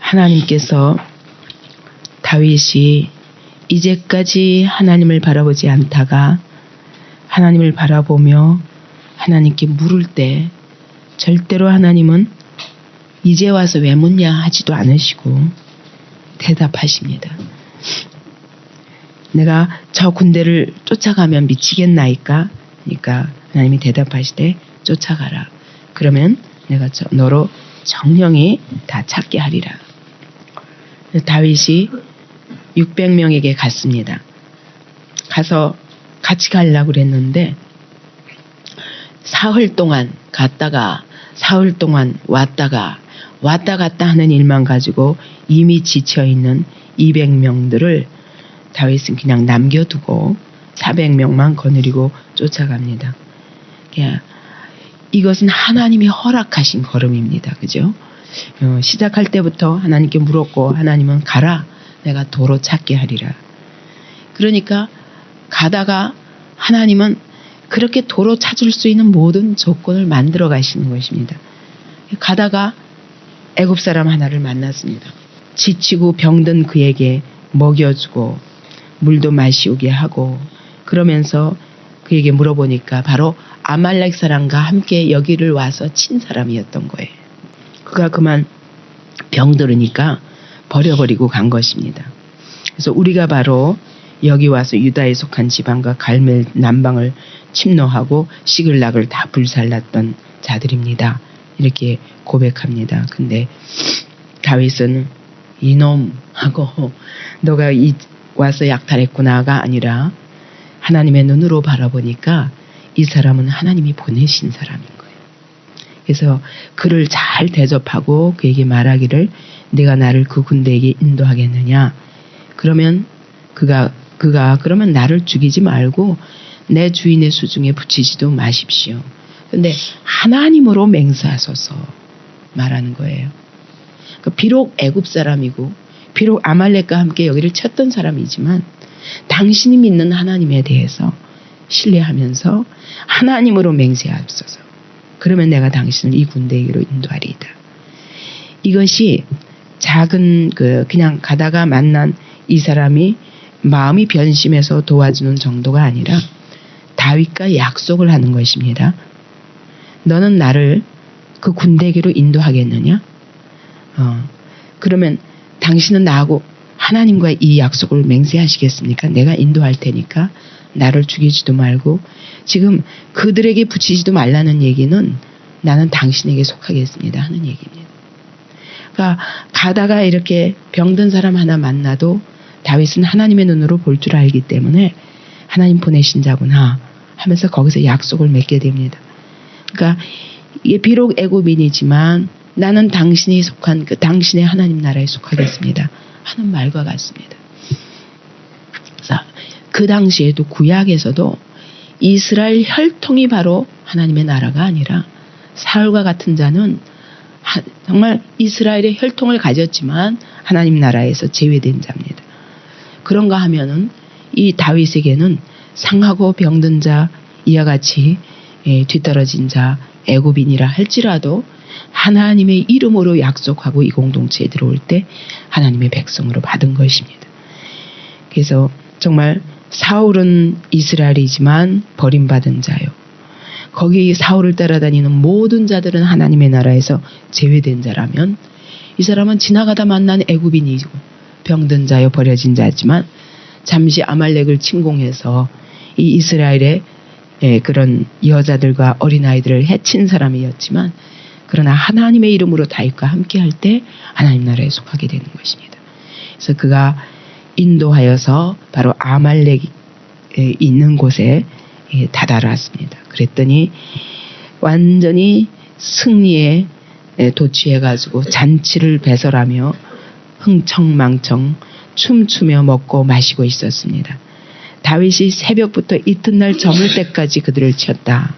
하나님께서 다윗이 이제까지 하나님을 바라보지 않다가 하나님을 바라보며 하나님께 물을 때 절대로 하나님은 이제 와서 왜 묻냐 하지도 않으시고 대답하십니다. 내가 저 군대를 쫓아가면 미치겠나이까? 그러니까 하나님이 대답하시되 쫓아가라. 그러면 내가 너로 정령이 다 찾게 하리라. 다윗이 600명에게 갔습니다. 가서 같이 가려고 그랬는데 사흘 동안 갔다가 사흘 동안 왔다 갔다 하는 일만 가지고 이미 지쳐있는 200명들을 다윗은 그냥 남겨두고 400명만 거느리고 쫓아갑니다. 이것은 하나님이 허락하신 걸음입니다. 그죠? 시작할 때부터 하나님께 물었고 하나님은 가라. 내가 도로 찾게 하리라. 그러니까 가다가 하나님은 그렇게 도로 찾을 수 있는 모든 조건을 만들어 가시는 것입니다. 가다가 애굽 사람 하나를 만났습니다. 지치고 병든 그에게 먹여주고 물도 마시우게 하고 그러면서 그에게 물어보니까 바로 아말렉 사람과 함께 여기를 와서 친 사람이었던 거예요. 그가 그만 병들으니까 버려버리고 간 것입니다. 그래서 우리가 바로 여기 와서 유다에 속한 지방과 갈멜 남방을 침노하고 시글락을 다 불살랐던 자들입니다. 이렇게 고백합니다. 근데 다윗은 이놈 하고 너가 와서 약탈했구나가 아니라 하나님의 눈으로 바라보니까 이 사람은 하나님이 보내신 사람인 거예요. 그래서 그를 잘 대접하고 그에게 말하기를 내가 나를 그 군대에게 인도하겠느냐. 그러면 그가 그러면 나를 죽이지 말고 내 주인의 수중에 붙이지도 마십시오. 그런데 하나님으로 맹세하소서 말하는 거예요. 비록 애굽 사람이고 비록 아말렉과 함께 여기를 쳤던 사람이지만 당신이 믿는 하나님에 대해서 신뢰하면서 하나님으로 맹세하소서. 그러면 내가 당신을 이 군대에게로 인도하리이다. 이것이 작은 그냥 가다가 만난 이 사람이 마음이 변심해서 도와주는 정도가 아니라 다윗과 약속을 하는 것입니다. 너는 나를 그 군대에게로 인도하겠느냐? 그러면 당신은 나하고 하나님과 이 약속을 맹세하시겠습니까? 내가 인도할 테니까 나를 죽이지도 말고 지금 그들에게 붙이지도 말라는 얘기는 나는 당신에게 속하겠습니다 하는 얘기입니다. 그러니까 가다가 이렇게 병든 사람 하나 만나도 다윗은 하나님의 눈으로 볼 줄 알기 때문에 하나님 보내신 자구나 하면서 거기서 약속을 맺게 됩니다. 그러니까 이게 비록 애굽인이지만 나는 당신이 속한 당신의 하나님 나라에 속하겠습니다 하는 말과 같습니다. 그 당시에도 구약에서도 이스라엘 혈통이 바로 하나님의 나라가 아니라 사울과 같은 자는 정말 이스라엘의 혈통을 가졌지만 하나님 나라에서 제외된 자입니다. 그런가 하면은 이 다윗에게는 상하고 병든 자 이와 같이 뒤떨어진 자 애굽인이라 할지라도 하나님의 이름으로 약속하고 이 공동체에 들어올 때 하나님의 백성으로 받은 것입니다. 그래서 정말 사울은 이스라엘이지만 버림받은 자요. 거기 사울을 따라다니는 모든 자들은 하나님의 나라에서 제외된 자라면 이 사람은 지나가다 만난 애굽인이고 병든 자요 버려진 자지만 잠시 아말렉을 침공해서 이 이스라엘의 그런 여자들과 어린아이들을 해친 사람이었지만 그러나 하나님의 이름으로 다윗과 함께 할 때 하나님 나라에 속하게 되는 것입니다. 그래서 그가 인도하여서 바로 아말렉이 있는 곳에 다다랐습니다. 그랬더니 완전히 승리에 도취해가지고 잔치를 배설하며 흥청망청 춤추며 먹고 마시고 있었습니다. 다윗이 새벽부터 이튿날 저물 때까지 그들을 쳤다.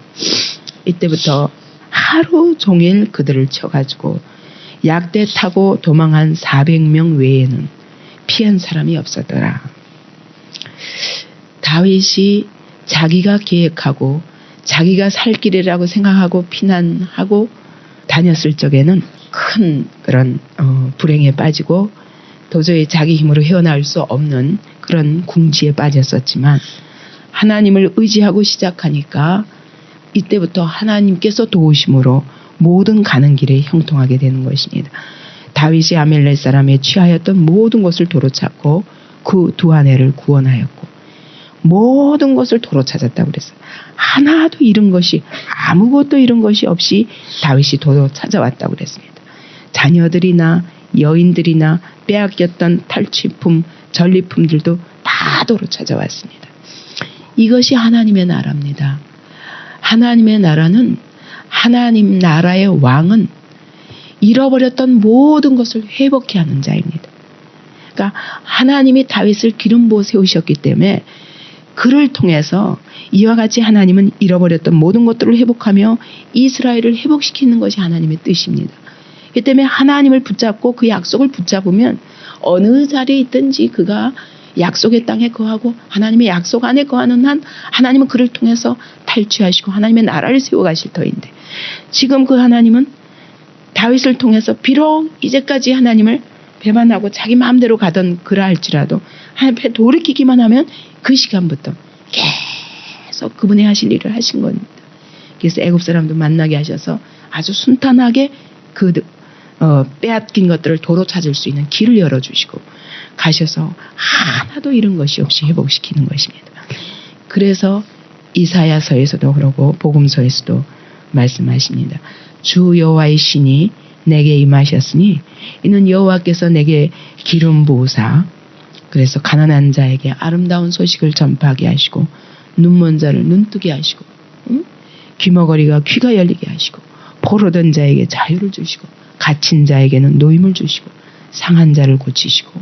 이때부터 하루 종일 그들을 쳐가지고 약대 타고 도망한 400명 외에는 피한 사람이 없었더라. 다윗이 자기가 계획하고 자기가 살 길이라고 생각하고 피난하고 다녔을 적에는 큰 그런 불행에 빠지고 도저히 자기 힘으로 헤어나올 수 없는 그런 궁지에 빠졌었지만 하나님을 의지하고 시작하니까 이때부터 하나님께서 도우심으로 모든 가는 길에 형통하게 되는 것입니다. 다윗이 아멜렉 사람에 취하였던 모든 것을 도로 찾고 그 두 아내를 구원하였고 모든 것을 도로 찾았다고 그랬어요. 하나도 잃은 것이 아무것도 잃은 것이 없이 다윗이 도로 찾아왔다고 그랬습니다. 자녀들이나 여인들이나 빼앗겼던 탈취품, 전리품들도 다 도로 찾아왔습니다. 이것이 하나님의 나라입니다. 하나님의 나라는 하나님 나라의 왕은 잃어버렸던 모든 것을 회복해 하는 자입니다. 그러니까 하나님이 다윗을 기름 부어 세우셨기 때문에 그를 통해서 이와 같이 하나님은 잃어버렸던 모든 것들을 회복하며 이스라엘을 회복시키는 것이 하나님의 뜻입니다. 그렇기 때문에 하나님을 붙잡고 그 약속을 붙잡으면 어느 자리에 있든지 그가 약속의 땅에 거하고 하나님의 약속 안에 거하는 한 하나님은 그를 통해서 탈취하시고 하나님의 나라를 세워가실 터인데 지금 그 하나님은 다윗을 통해서 비록 이제까지 하나님을 배반하고 자기 마음대로 가던 그러할지라도 하나님 앞에 돌이키기만 하면 그 시간부터 계속 그분이 하실 일을 하신 겁니다. 그래서 애굽 사람도 만나게 하셔서 아주 순탄하게 그 빼앗긴 것들을 도로 찾을 수 있는 길을 열어주시고 가셔서 하나도 잃은 것이 없이 회복시키는 것입니다. 그래서 이사야서에서도 그러고 복음서에서도 말씀하십니다. 주 여호와의 신이 내게 임하셨으니 이는 여호와께서 내게 기름 부으사 그래서 가난한 자에게 아름다운 소식을 전파하게 하시고 눈먼 자를 눈뜨게 하시고 귀머거리가 귀가 열리게 하시고 포로된 자에게 자유를 주시고 갇힌 자에게는 노임을 주시고 상한 자를 고치시고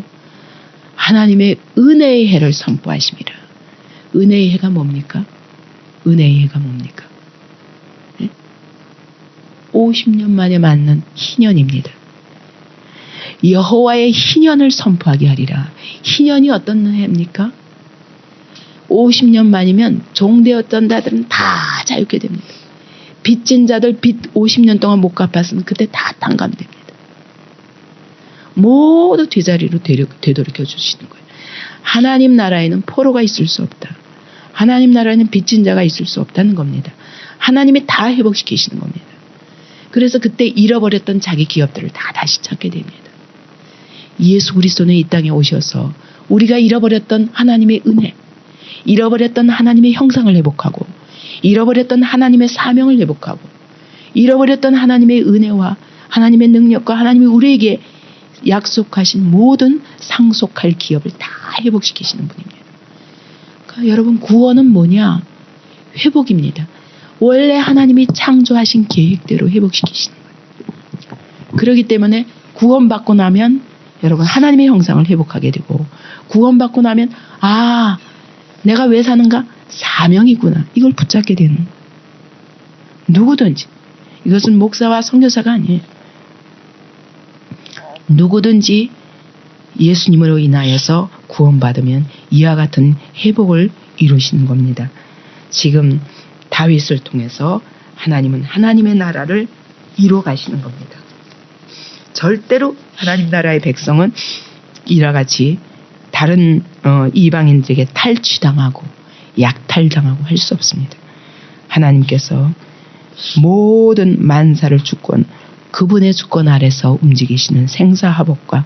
하나님의 은혜의 해를 선포하십니다. 은혜의 해가 뭡니까? 은혜의 해가 뭡니까? 50년 만에 맞는 희년입니다. 여호와의 희년을 선포하게 하리라. 희년이 어떤 해입니까? 50년 만이면 종되었던 자들은 다 자유케 됩니다. 빚진 자들 빚 50년 동안 못 갚았으면 그때 다 탕감됩니다. 모두 제자리로 되돌이켜 주시는 거예요. 하나님 나라에는 포로가 있을 수 없다. 하나님 나라에는 빚진 자가 있을 수 없다는 겁니다. 하나님이 다 회복시키시는 겁니다. 그래서 그때 잃어버렸던 자기 기업들을 다 다시 찾게 됩니다. 예수 그리스도는 이 땅에 오셔서 우리가 잃어버렸던 하나님의 은혜, 잃어버렸던 하나님의 형상을 회복하고 잃어버렸던 하나님의 사명을 회복하고 잃어버렸던 하나님의 은혜와 하나님의 능력과 하나님이 우리에게 약속하신 모든 상속할 기업을 다 회복시키시는 분입니다. 그러니까 여러분 구원은 뭐냐? 회복입니다. 원래 하나님이 창조하신 계획대로 회복시키시는 거예요. 그렇기 때문에 구원받고 나면 여러분 하나님의 형상을 회복하게 되고 구원받고 나면 아 내가 왜 사는가? 사명이구나. 이걸 붙잡게 되는 거예요. 누구든지 이것은 목사와 선교사가 아니에요. 누구든지 예수님으로 인하여서 구원받으면 이와 같은 회복을 이루시는 겁니다. 지금 다윗을 통해서 하나님은 하나님의 나라를 이루어 가시는 겁니다. 절대로 하나님 나라의 백성은 이와 같이 다른 이방인들에게 탈취당하고 약탈당하고 할 수 없습니다. 하나님께서 모든 만사를 주권 그분의 주권 아래서 움직이시는 생사화복과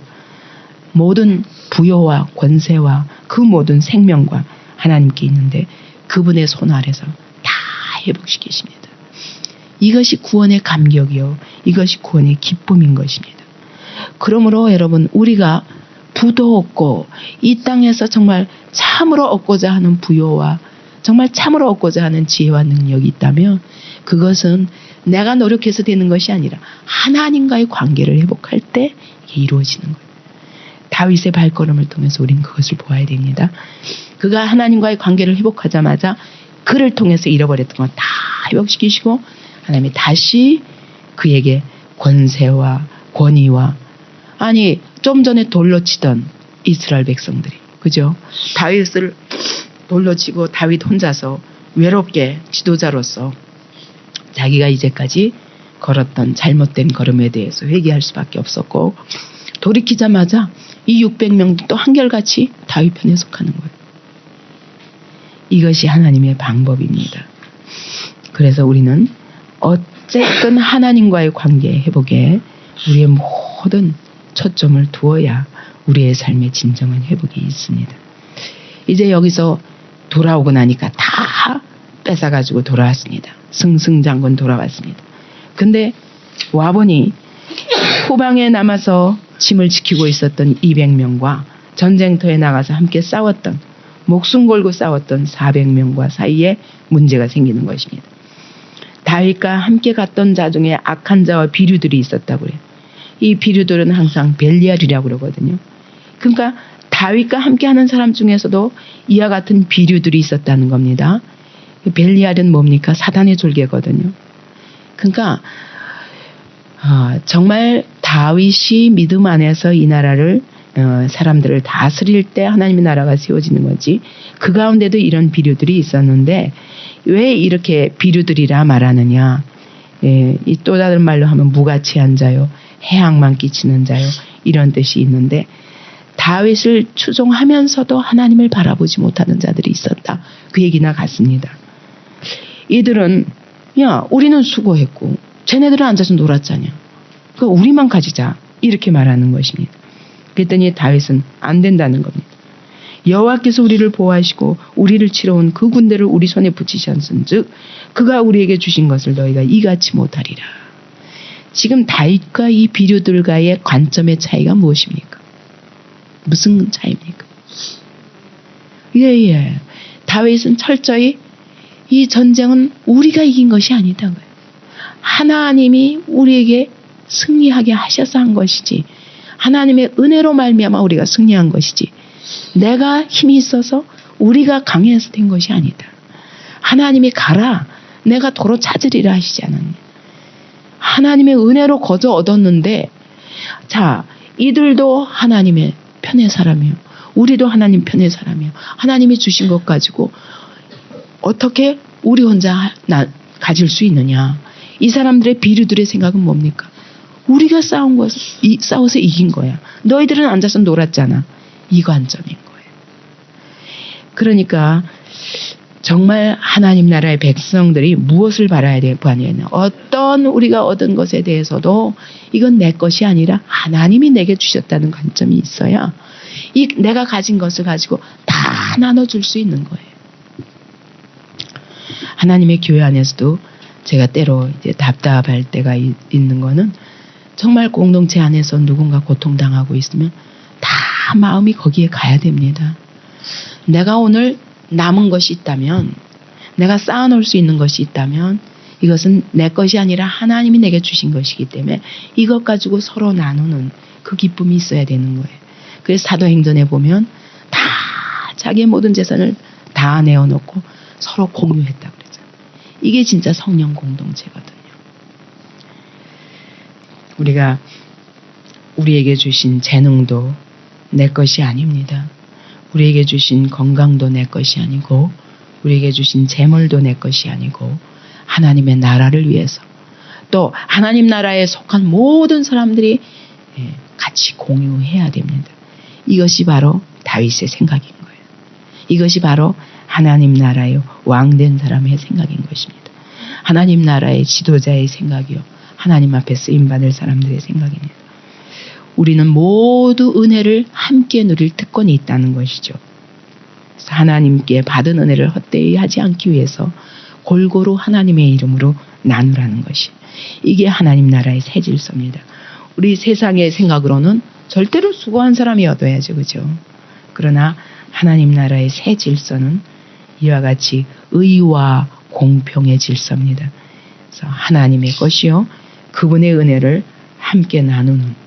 모든 부여와 권세와 그 모든 생명과 하나님께 있는데 그분의 손 아래서 다 회복시키십니다. 이것이 구원의 감격이요. 이것이 구원의 기쁨인 것입니다. 그러므로 여러분 우리가 부도 얻고 이 땅에서 정말 참으로 얻고자 하는 부여와 정말 참으로 얻고자 하는 지혜와 능력이 있다면 그것은 내가 노력해서 되는 것이 아니라 하나님과의 관계를 회복할 때 이게 이루어지는 거예요. 다윗의 발걸음을 통해서 우리는 그것을 보아야 됩니다. 그가 하나님과의 관계를 회복하자마자 그를 통해서 잃어버렸던 건 다 회복시키시고 하나님이 다시 그에게 권세와 권위와 아니 좀 전에 돌로 치던 이스라엘 백성들이 그죠? 다윗을 돌로 치고 다윗 혼자서 외롭게 지도자로서 자기가 이제까지 걸었던 잘못된 걸음에 대해서 회개할 수밖에 없었고, 돌이키자마자 이 600명도 또 한결같이 다윗 편에 속하는 거예요. 이것이 하나님의 방법입니다. 그래서 우리는 어쨌든 하나님과의 관계 회복에 우리의 모든 초점을 두어야 우리의 삶의 진정한 회복이 있습니다. 이제 여기서 돌아오고 나니까 다 뺏어가지고 돌아왔습니다. 승승장군 돌아왔습니다. 근데 와보니 후방에 남아서 짐을 지키고 있었던 200명과 전쟁터에 나가서 함께 싸웠던, 목숨 걸고 싸웠던 400명과 사이에 문제가 생기는 것입니다. 다윗과 함께 갔던 자 중에 악한 자와 비류들이 있었다고 그래요. 이 비류들은 항상 벨리알이라고 그러거든요. 그러니까 다윗과 함께하는 사람 중에서도 이와 같은 비류들이 있었다는 겁니다. 벨리알은 뭡니까? 사단의 졸개거든요. 그러니까 정말 다윗이 믿음 안에서 이 나라를 사람들을 다스릴 때 하나님의 나라가 세워지는 거지, 그 가운데도 이런 비류들이 있었는데 왜 이렇게 비류들이라 말하느냐. 이 또 다른 말로 하면 무가치한 자요, 해악만 끼치는 자요, 이런 뜻이 있는데, 다윗을 추종하면서도 하나님을 바라보지 못하는 자들이 있었다, 그 얘기나 같습니다. 이들은 야, 우리는 수고했고 쟤네들은 앉아서 놀았잖냐, 그러니까 우리만 가지자, 이렇게 말하는 것입니다. 그랬더니 다윗은 안 된다는 겁니다. 여호와께서 우리를 보호하시고 우리를 치러 온 그 군대를 우리 손에 붙이셨은즉 그가 우리에게 주신 것을 너희가 이같이 못하리라. 지금 다윗과 이 비류들과의 관점의 차이가 무엇입니까? 무슨 차이입니까? 예. 다윗은 철저히 이 전쟁은 우리가 이긴 것이 아니다고요. 하나님이 우리에게 승리하게 하셔서 한 것이지, 하나님의 은혜로 말미암아 우리가 승리한 것이지, 내가 힘이 있어서 우리가 강해서 된 것이 아니다. 하나님이 가라, 내가 도로 찾으리라 하시지 않았냐. 하나님의 은혜로 거저 얻었는데, 자, 이들도 하나님의 편의 사람이요, 우리도 하나님 편의 사람이요, 하나님이 주신 것 가지고 어떻게 우리 혼자 가질 수 있느냐. 이 사람들의 비류들의 생각은 뭡니까? 우리가 싸워서 이긴 거야, 너희들은 앉아서 놀았잖아, 이 관점인 거예요. 그러니까 정말 하나님 나라의 백성들이 무엇을 바라야 될 바냐면, 어떤 우리가 얻은 것에 대해서도 이건 내 것이 아니라 하나님이 내게 주셨다는 관점이 있어야 이 내가 가진 것을 가지고 다 나눠줄 수 있는 거예요. 하나님의 교회 안에서도 제가 때로 이제 답답할 때가 있는 거는, 정말 공동체 안에서 누군가 고통당하고 있으면 다 마음이 거기에 가야 됩니다. 내가 오늘 남은 것이 있다면, 내가 쌓아놓을 수 있는 것이 있다면 이것은 내 것이 아니라 하나님이 내게 주신 것이기 때문에 이것 가지고 서로 나누는 그 기쁨이 있어야 되는 거예요. 그래서 사도행전에 보면 다 자기의 모든 재산을 다 내어놓고 서로 공유했다고 그러잖아요. 이게 진짜 성령 공동체거든요. 우리가 우리에게 주신 재능도 내 것이 아닙니다. 우리에게 주신 건강도 내 것이 아니고, 우리에게 주신 재물도 내 것이 아니고, 하나님의 나라를 위해서, 또 하나님 나라에 속한 모든 사람들이 같이 공유해야 됩니다. 이것이 바로 다윗의 생각인 거예요. 이것이 바로 하나님 나라의 왕된 사람의 생각인 것입니다. 하나님 나라의 지도자의 생각이요, 하나님 앞에 쓰임받을 사람들의 생각입니다. 우리는 모두 은혜를 함께 누릴 특권이 있다는 것이죠. 그래서 하나님께 받은 은혜를 헛되이 하지 않기 위해서 골고루 하나님의 이름으로 나누라는 것이, 이게 하나님 나라의 새 질서입니다. 우리 세상의 생각으로는 절대로 수고한 사람이 얻어야죠, 그죠? 그러나 하나님 나라의 새 질서는 이와 같이 의와 공평의 질서입니다. 그래서 하나님의 것이요, 그분의 은혜를 함께 나누는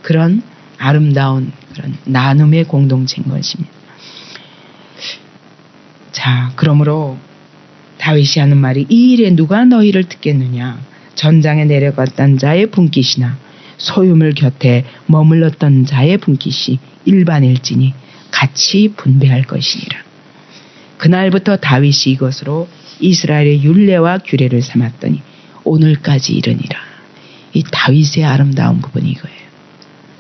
그런 아름다운 그런 나눔의 공동체인 것입니다. 자, 그러므로 다윗이 하는 말이, 이 일에 누가 너희를 듣겠느냐. 전장에 내려갔던 자의 분깃이나 소유물 곁에 머물렀던 자의 분깃이 일반일지니 같이 분배할 것이니라. 그날부터 다윗이 이것으로 이스라엘의 율례와 규례를 삼았더니 오늘까지 이르니라. 이 다윗의 아름다운 부분이 이거예요.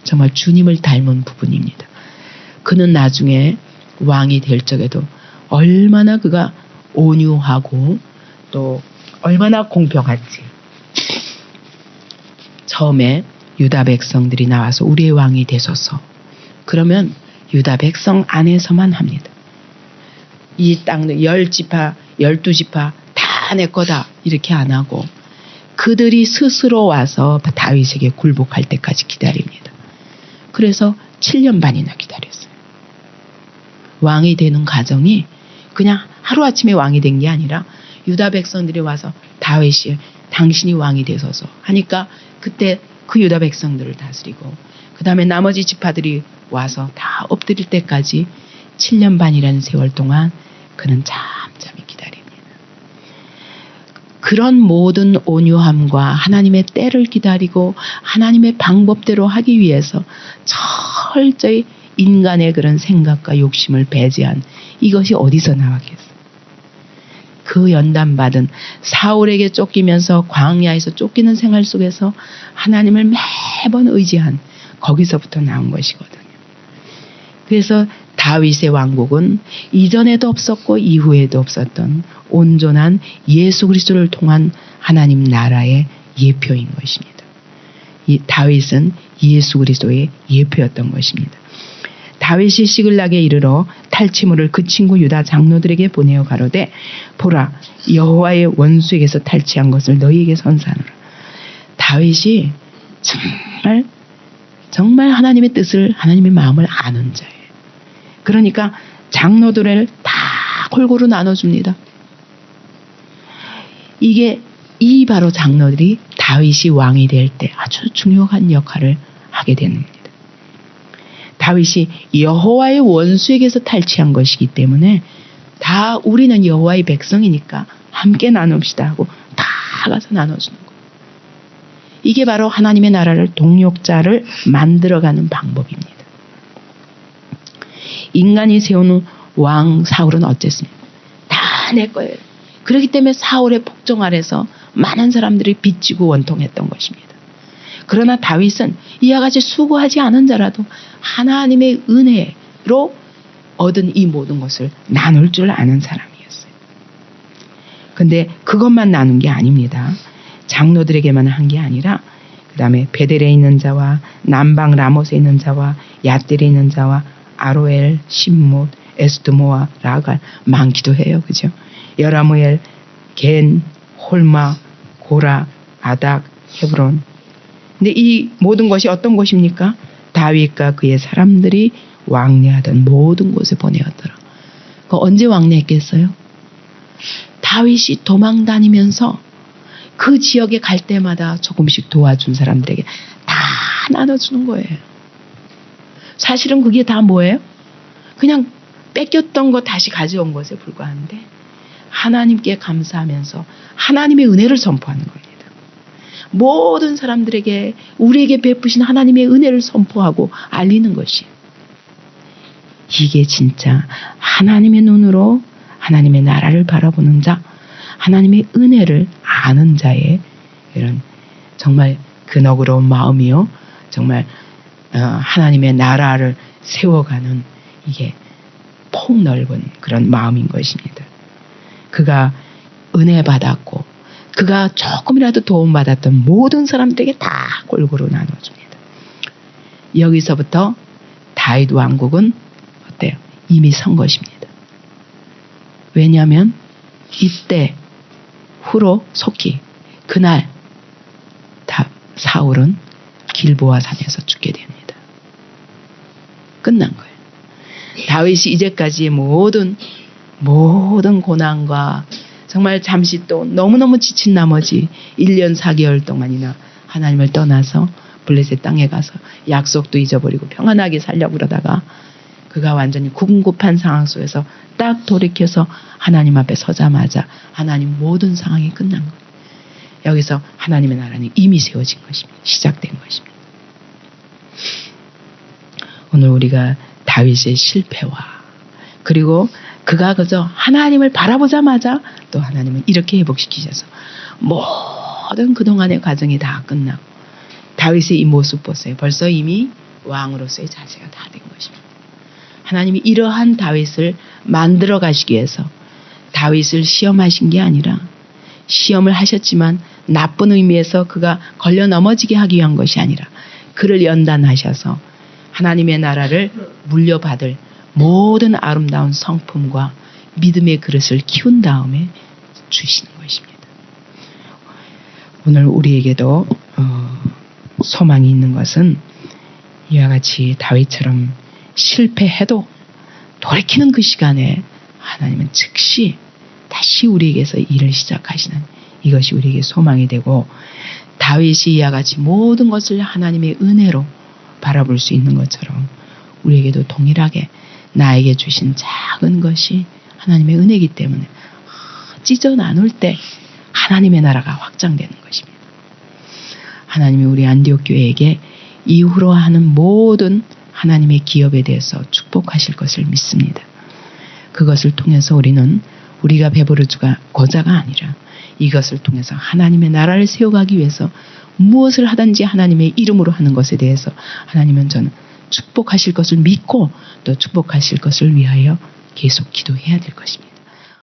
정말 주님을 닮은 부분입니다. 그는 나중에 왕이 될 적에도 얼마나 그가 온유하고 또 얼마나 공평한지. 처음에 유다 백성들이 나와서 우리의 왕이 되소서. 그러면 유다 백성 안에서만 합니다. 이 땅은 10지파, 12지파 다 내 거다 이렇게 안 하고 그들이 스스로 와서 다윗에게 굴복할 때까지 기다립니다. 그래서 7년 반이나 기다렸어요. 왕이 되는 과정이 그냥 하루아침에 왕이 된 게 아니라 유다 백성들이 와서 다윗이 당신이 왕이 되소서 하니까 그때 그 유다 백성들을 다스리고 그 다음에 나머지 지파들이 와서 다 엎드릴 때까지 7년 반이라는 세월 동안 그는 잠잠히 기다립니다. 그런 모든 온유함과 하나님의 때를 기다리고 하나님의 방법대로 하기 위해서 철저히 인간의 그런 생각과 욕심을 배제한 이것이 어디서 나왔겠어요? 그 연단받은 사울에게 쫓기면서 광야에서 쫓기는 생활 속에서 하나님을 매번 의지한 거기서부터 나온 것이거든요. 그래서 다윗의 왕국은 이전에도 없었고 이후에도 없었던 온전한 예수 그리스도를 통한 하나님 나라의 예표인 것입니다. 이 다윗은 예수 그리스도의 예표였던 것입니다. 다윗이 시글락에 이르러 탈취물을 그 친구 유다 장로들에게 보내어 가로되 보라 여호와의 원수에게서 탈취한 것을 너희에게 선사하노라. 다윗이 정말 하나님의 뜻을 하나님의 마음을 아는 자예요. 그러니까 장로들을 다 골고루 나눠줍니다. 이게 이 바로 장로들이 다윗이 왕이 될 때 아주 중요한 역할을 하게 됩니다. 다윗이 여호와의 원수에게서 탈취한 것이기 때문에 다 우리는 여호와의 백성이니까 함께 나눕시다 하고 다 가서 나눠주는 거예요. 이게 바로 하나님의 나라를 동력자를 만들어가는 방법입니다. 인간이 세우는 왕 사울은 어쨌습니까? 다 내 거예요. 그렇기 때문에 사울의 폭정 아래서 많은 사람들이 빚지고 원통했던 것입니다. 그러나 다윗은 이와 같이 수고하지 않은 자라도 하나님의 은혜로 얻은 이 모든 것을 나눌 줄 아는 사람이었어요. 근데 그것만 나눈 게 아닙니다. 장로들에게만 한 게 아니라 그 다음에 베델에 있는 자와 남방 라못에 있는 자와 얏델에 있는 자와 아로엘, 심못, 에스드모와 라갈 많기도 해요. 그죠? 여라무엘, 겐, 홀마, 고라, 아닥, 헤브론. 근데 이 모든 것이 어떤 곳입니까? 다윗과 그의 사람들이 왕래하던 모든 곳에 보내었더라. 그 언제 왕래했겠어요? 다윗이 도망 다니면서 그 지역에 갈 때마다 조금씩 도와준 사람들에게 다 나눠주는 거예요. 사실은 그게 다 뭐예요? 그냥 뺏겼던 거 다시 가져온 것에 불과한데 하나님께 감사하면서 하나님의 은혜를 선포하는 겁니다. 모든 사람들에게 우리에게 베푸신 하나님의 은혜를 선포하고 알리는 것이 이게 진짜 하나님의 눈으로 하나님의 나라를 바라보는 자, 하나님의 은혜를 아는 자의 이런 정말 근어그러운 마음이요. 정말 하나님의 나라를 세워가는 이게 폭넓은 그런 마음인 것입니다. 그가 은혜 받았고 그가 조금이라도 도움받았던 모든 사람들에게 다 골고루 나눠줍니다. 여기서부터 다윗 왕국은 어때요? 이미 선 것입니다. 왜냐하면 이때 후로 속히 그날 사울은 길보아 산에서 죽게 됩니다. 끝난 거예요. 다윗이 이제까지의 모든 고난과 정말 잠시 또 너무너무 지친 나머지 1년 4개월 동안이나 하나님을 떠나서 블레셋 땅에 가서 약속도 잊어버리고 평안하게 살려고 그러다가 그가 완전히 궁급한 상황 속에서 딱 돌이켜서 하나님 앞에 서자마자 하나님 모든 상황이 끝난 거예요. 여기서 하나님의 나라는 이미 세워진 것입니다. 시작된 것입니다. 오늘 우리가 다윗의 실패와 그리고 그가 그저 하나님을 바라보자마자 또 하나님은 이렇게 회복시키셔서 모든 그동안의 과정이 다 끝나고 다윗의 이 모습 보세요. 벌써 이미 왕으로서의 자세가 다 된 것입니다. 하나님이 이러한 다윗을 만들어 가시기 위해서 다윗을 시험하신 게 아니라 시험을 하셨지만 나쁜 의미에서 그가 걸려 넘어지게 하기 위한 것이 아니라 그를 연단하셔서 하나님의 나라를 물려받을 모든 아름다운 성품과 믿음의 그릇을 키운 다음에 주시는 것입니다. 오늘 우리에게도 소망이 있는 것은 이와 같이 다윗처럼 실패해도 돌이키는 그 시간에 하나님은 즉시 다시 우리에게서 일을 시작하시는 이것이 우리에게 소망이 되고, 다윗이 이와 같이 모든 것을 하나님의 은혜로 바라볼 수 있는 것처럼 우리에게도 동일하게 나에게 주신 작은 것이 하나님의 은혜이기 때문에 찢어 나눌 때 하나님의 나라가 확장되는 것입니다. 하나님이 우리 안디옥 교회에게 이후로 하는 모든 하나님의 기업에 대해서 축복하실 것을 믿습니다. 그것을 통해서 우리는 우리가 배부르고자가 아니라 이것을 통해서 하나님의 나라를 세워가기 위해서 무엇을 하든지 하나님의 이름으로 하는 것에 대해서 하나님은 저는 축복하실 것을 믿고 또 축복하실 것을 위하여 계속 기도해야 될 것입니다.